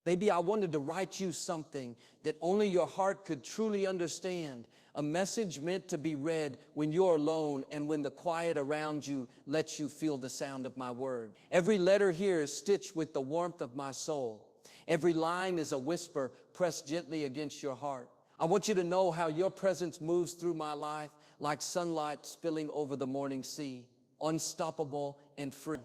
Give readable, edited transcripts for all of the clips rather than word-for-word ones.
Baby, I wanted to write you something that only your heart could truly understand. A message meant to be read when you're alone and when the quiet around you lets you feel the sound of my word. Every letter here is stitched with the warmth of my soul. Every line is a whisper pressed gently against your heart. I want you to know how your presence moves through my life like sunlight spilling over the morning sea, unstoppable and free.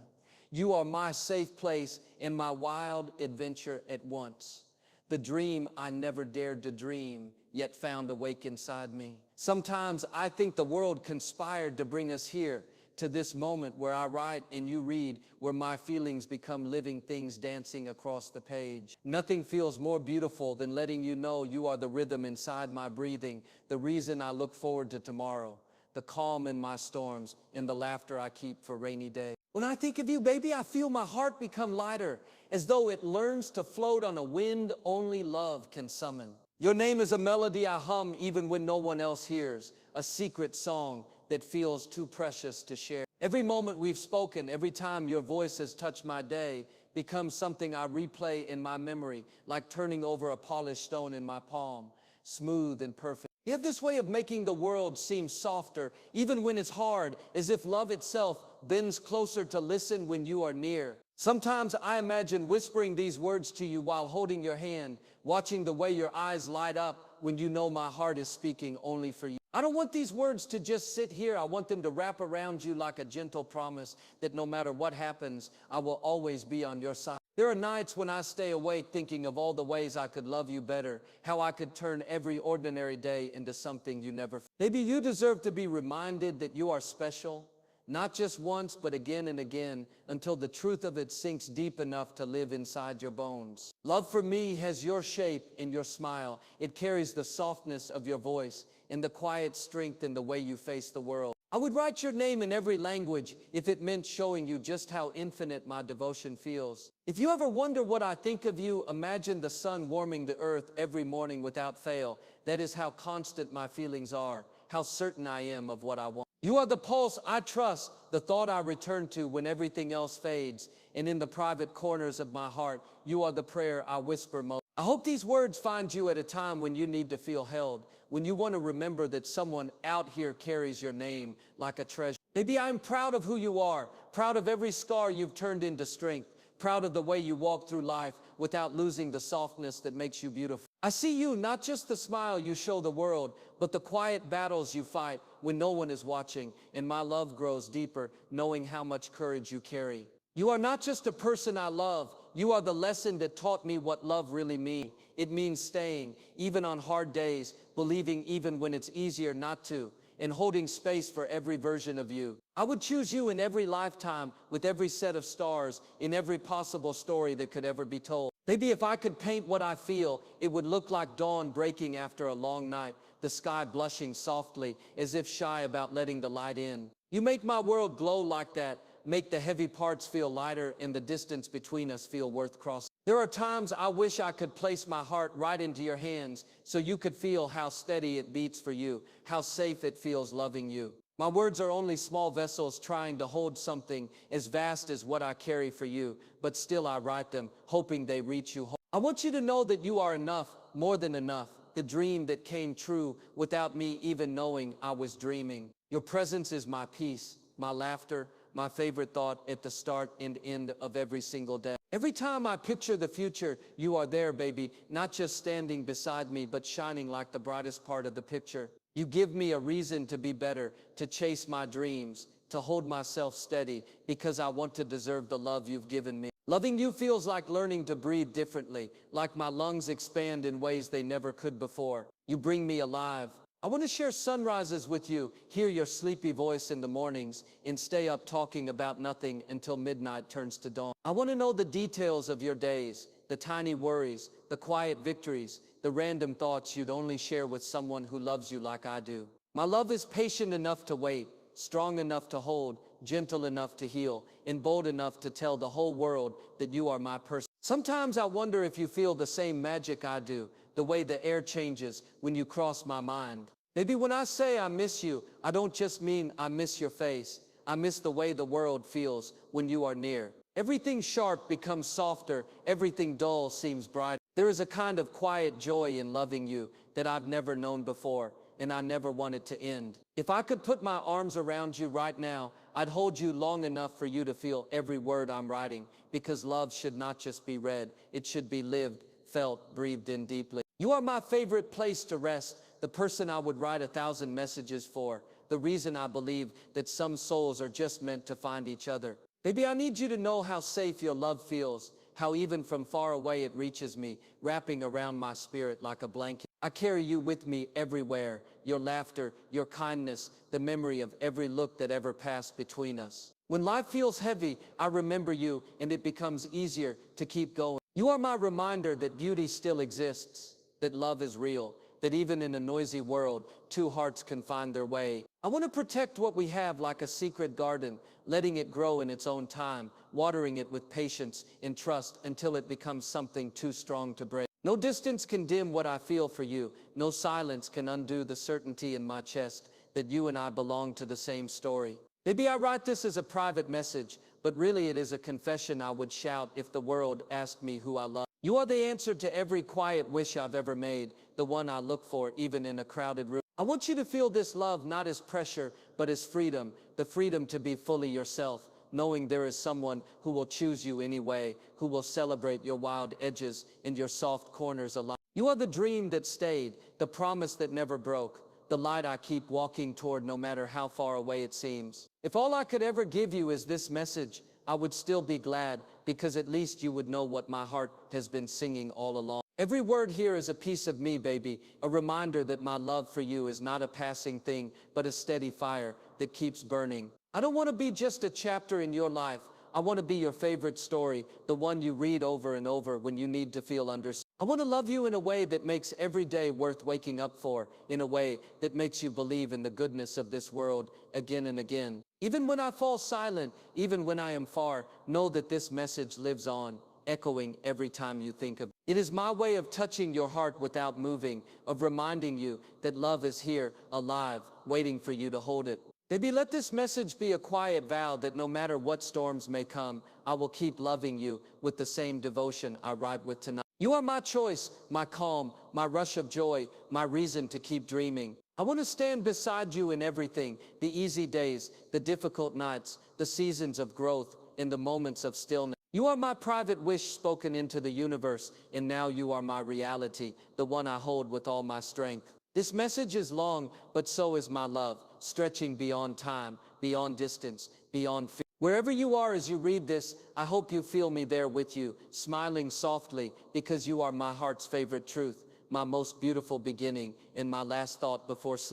You are my safe place and my wild adventure at once. The dream I never dared to dream, yet found awake inside me. Sometimes I think the world conspired to bring us here, to this moment where I write and you read, where my feelings become living things dancing across the page. Nothing feels more beautiful than letting you know you are the rhythm inside my breathing, the reason I look forward to tomorrow, the calm in my storms, and the laughter I keep for rainy days. When I think of you, baby, I feel my heart become lighter, as though it learns to float on a wind only love can summon. Your name is a melody I hum even when no one else hears, a secret song that feels too precious to share. Every moment we've spoken, every time your voice has touched my day, becomes something I replay in my memory, like turning over a polished stone in my palm, smooth and perfect. You have this way of making the world seem softer, even when it's hard, as if love itself bends closer to listen when you are near. Sometimes I imagine whispering these words to you while holding your hand, watching the way your eyes light up when you know my heart is speaking only for you. I don't want these words to just sit here. I want them to wrap around you like a gentle promise that no matter what happens, I will always be on your side. There are nights when I stay awake thinking of all the ways I could love you better, how I could turn every ordinary day into something you never. Maybe you deserve to be reminded that you are special, not just once, but again and again, until the truth of it sinks deep enough to live inside your bones. Love for me has your shape and your smile. It carries the softness of your voice and the quiet strength in the way you face the world. I would write your name in every language if it meant showing you just how infinite my devotion feels. If you ever wonder what I think of you, imagine the sun warming the earth every morning without fail. That is how constant my feelings are, how certain I am of what I want. You are the pulse I trust, the thought I return to when everything else fades. And in the private corners of my heart, you are the prayer I whisper most. I hope these words find you at a time when you need to feel held, when you want to remember that someone out here carries your name like a treasure. Maybe I'm proud of who you are, proud of every scar you've turned into strength, proud of the way you walk through life without losing the softness that makes you beautiful. I see you, not just the smile you show the world, but the quiet battles you fight when no one is watching, and my love grows deeper knowing how much courage you carry. You are not just a person I love, you are the lesson that taught me what love really means. It means staying, even on hard days, believing even when it's easier not to, and holding space for every version of you. I would choose you in every lifetime, with every set of stars, in every possible story that could ever be told. Maybe if I could paint what I feel, it would look like dawn breaking after a long night, the sky blushing softly, as if shy about letting the light in. You make my world glow like that, make the heavy parts feel lighter and the distance between us feel worth crossing. There are times I wish I could place my heart right into your hands so you could feel how steady it beats for you, how safe it feels loving you. My words are only small vessels trying to hold something as vast as what I carry for you, but still I write them, hoping they reach you. I want you to know that you are enough, more than enough, the dream that came true without me even knowing I was dreaming. Your presence is my peace, my laughter, my favorite thought at the start and end of every single day. Every time I picture the future, you are there, baby, not just standing beside me, but shining like the brightest part of the picture. You give me a reason to be better, to chase my dreams, to hold myself steady, because I want to deserve the love you've given me. Loving you feels like learning to breathe differently, like my lungs expand in ways they never could before. You bring me alive. I want to share sunrises with you, hear your sleepy voice in the mornings, and stay up talking about nothing until midnight turns to dawn. I want to know the details of your days, the tiny worries, the quiet victories, the random thoughts you'd only share with someone who loves you like I do. My love is patient enough to wait, strong enough to hold, gentle enough to heal, and bold enough to tell the whole world that you are my person. Sometimes I wonder if you feel the same magic I do, the way the air changes when you cross my mind. Maybe when I say I miss you, I don't just mean I miss your face. I miss the way the world feels when you are near. Everything sharp becomes softer, everything dull seems bright. There is a kind of quiet joy in loving you that I've never known before, and I never want it to end. If I could put my arms around you right now, I'd hold you long enough for you to feel every word I'm writing, because love should not just be read, it should be lived, felt, breathed in deeply. You are my favorite place to rest, the person I would write 1,000 messages for, the reason I believe that some souls are just meant to find each other. Baby, I need you to know how safe your love feels, how even from far away it reaches me, wrapping around my spirit like a blanket. I carry you with me everywhere, your laughter, your kindness, the memory of every look that ever passed between us. When life feels heavy, I remember you, and it becomes easier to keep going. You are my reminder that beauty still exists, that love is real, that even in a noisy world, two hearts can find their way. I want to protect what we have like a secret garden, letting it grow in its own time, watering it with patience and trust until it becomes something too strong to break. No distance can dim what I feel for you. No silence can undo the certainty in my chest that you and I belong to the same story. Maybe I write this as a private message, but really it is a confession I would shout if the world asked me who I love. You are the answer to every quiet wish I've ever made, the one I look for even in a crowded room. I want you to feel this love not as pressure, but as freedom, the freedom to be fully yourself, knowing there is someone who will choose you anyway, who will celebrate your wild edges and your soft corners alike. You are the dream that stayed, the promise that never broke, the light I keep walking toward no matter how far away it seems. If all I could ever give you is this message, I would still be glad, because at least you would know what my heart has been singing all along. Every word here is a piece of me, baby, a reminder that my love for you is not a passing thing, but a steady fire that keeps burning. I don't want to be just a chapter in your life. I want to be your favorite story, the one you read over and over when you need to feel understood. I want to love you in a way that makes every day worth waking up for, in a way that makes you believe in the goodness of this world again and again. Even when I fall silent, even when I am far, know that this message lives on, echoing every time you think of it. It is my way of touching your heart without moving, of reminding you that love is here, alive, waiting for you to hold it. Baby, let this message be a quiet vow that no matter what storms may come, I will keep loving you with the same devotion I write with tonight. You are my choice, my calm, my rush of joy, my reason to keep dreaming. I want to stand beside you in everything, the easy days, the difficult nights, the seasons of growth, and the moments of stillness. You are my private wish spoken into the universe, and now you are my reality, the one I hold with all my strength. This message is long, but so is my love, stretching beyond time, beyond distance, beyond fear. Wherever you are as you read this, I hope you feel me there with you, smiling softly, because you are my heart's favorite truth, my most beautiful beginning, and my last thought before sleep.